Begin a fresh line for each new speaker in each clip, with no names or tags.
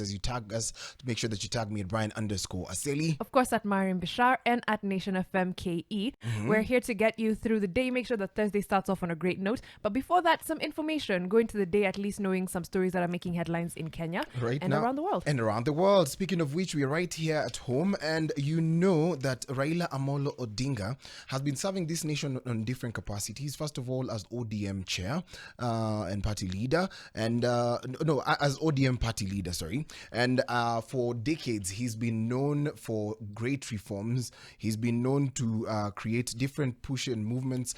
as you tag us, to make sure that you tag me at Brian_Aseli.
Of course, at Mariam Bishar and at Nation FM KE. We're here to get you through the day. Make sure that Thursday starts off on a great note. But before that, some information. Go into the day at least knowing some stories that are making headlines in Kenya and around the world.
And around the world. Speaking of which, we're right here at home, and you know that Raila Odinga has been serving this nation on different capacities. First of all, as ODM chair and party leader, and as ODM party leader, sorry. And for decades, he's been known for great reforms. He's been known to create different push and movements.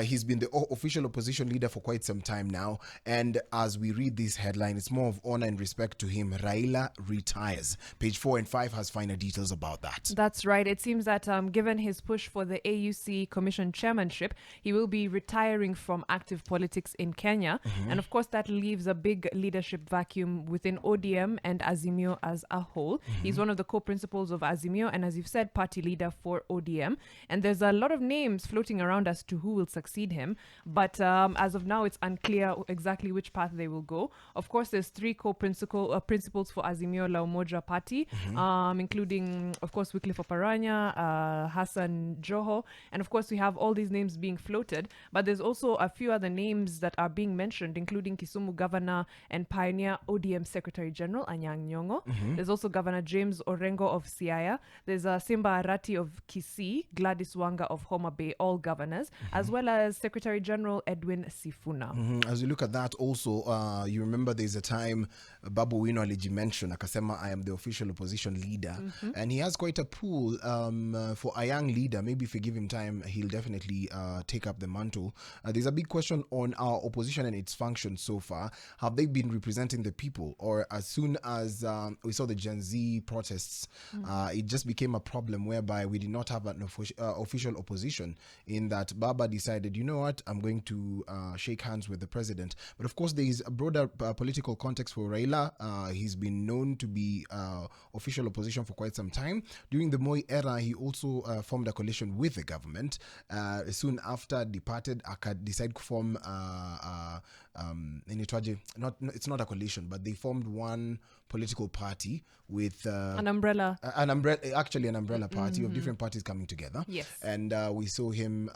He's been the official opposition leader for quite some time now. And as we read this headline, it's more of honor and respect to him. Raila retires. Page 4 and 5 has finer details about that.
That's right. It seems that given his push for the AUC Commission chairmanship, he will be retiring from active politics in Kenya. And of course, that leaves a big leadership vacuum within ODM and Azimio as a whole. He's one of the co-principals of Azimio and, as you've said, party leader for ODM. And there's a lot of names floating around as to who will succeed him. But as of now, it's unclear exactly which path they will go. Of course, there's three co-principals for Azimio La Umoja Party, including, of course, Wycliffe Oparanya, Hassan Joho. And of course, we have all these names being floated. But there's also a few other names that are being mentioned, including Kisumu Governor and Pioneer ODM Secretary General Anyang' Nyong'o. There's also Governor James Orengo of Siaya. There's Simba Arati of Kisii, Gladys Wanga of Homa Bay, all governors, as well as Secretary General Edwin Sifuna.
As you look at that also, you remember there's a time Babu Wino Aliji mentioned, akasema, I am the official opposition leader. And he has quite a pool for a young leader. Maybe if you give him time, he'll definitely take up the mantle. There's a big question on our opposition and its function so far. Have they been representing the people? Or as soon as we saw the Gen Z protests, it just became a problem whereby we did not have an official opposition, in that Baba decided, you know what, I'm going to shake hands with the president. But of course, there is a broader political context for Raila. He's been known to be official opposition for quite some time. During the Moi era, he also formed a coalition with the government. Soon after departed, decided to form it's not a coalition, but they formed one political party with
an umbrella
party of different parties coming together.
Yes.
And we saw him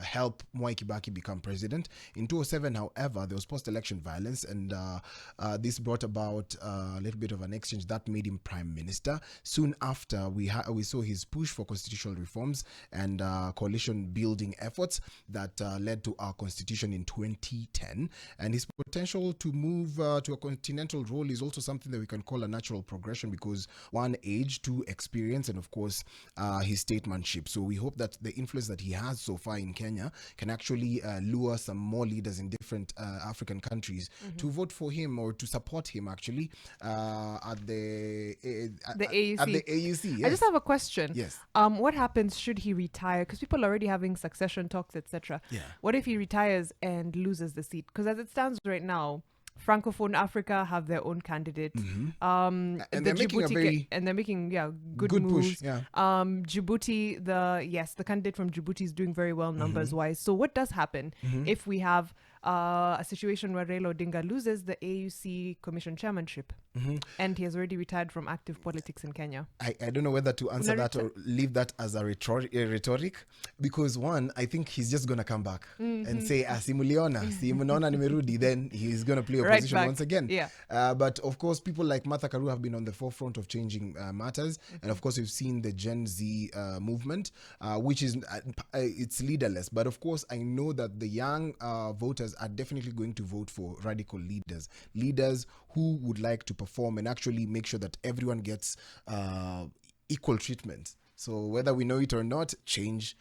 help Mwai Kibaki become president. In 2007, however, there was post-election violence, and this brought about a little bit of an exchange that made him prime minister. Soon after, we saw his push for constitutional reforms and coalition building efforts that led to our constitution in 2010. And his potential to move to a continental role is also something that we can call a natural progression, because one, age, two, experience, and of course his statesmanship. So we hope that the influence that he has so far in Kenya can actually lure some more leaders in different African countries to vote for him or to support him actually at the
AUC.
At the AUC. Yes.
I just have a question.
Yes.
What happens should he retire? Because people are already having succession talks, etc.
Yeah.
What if he retires and loses the seat? Because as it stands right now, Francophone Africa have their own candidate.
And they're making
good
push.
moves.
Yeah.
Djibouti, the candidate from Djibouti is doing very well numbers wise. So what does happen if we have a situation where Raila Odinga loses the AUC Commission chairmanship and he has already retired from active politics in Kenya?
I don't know whether to answer that or leave that as a rhetoric, because one, I think he's just going to come back and say, simuliona nimerudi, then he's going to play opposition once again.
Yeah.
But of course, people like Martha Karua have been on the forefront of changing matters. And of course, we've seen the Gen Z movement, which is, it's leaderless. But of course, I know that the young voters are definitely going to vote for radical leaders who would like to perform and actually make sure that everyone gets equal treatment. So whether we know it or not, change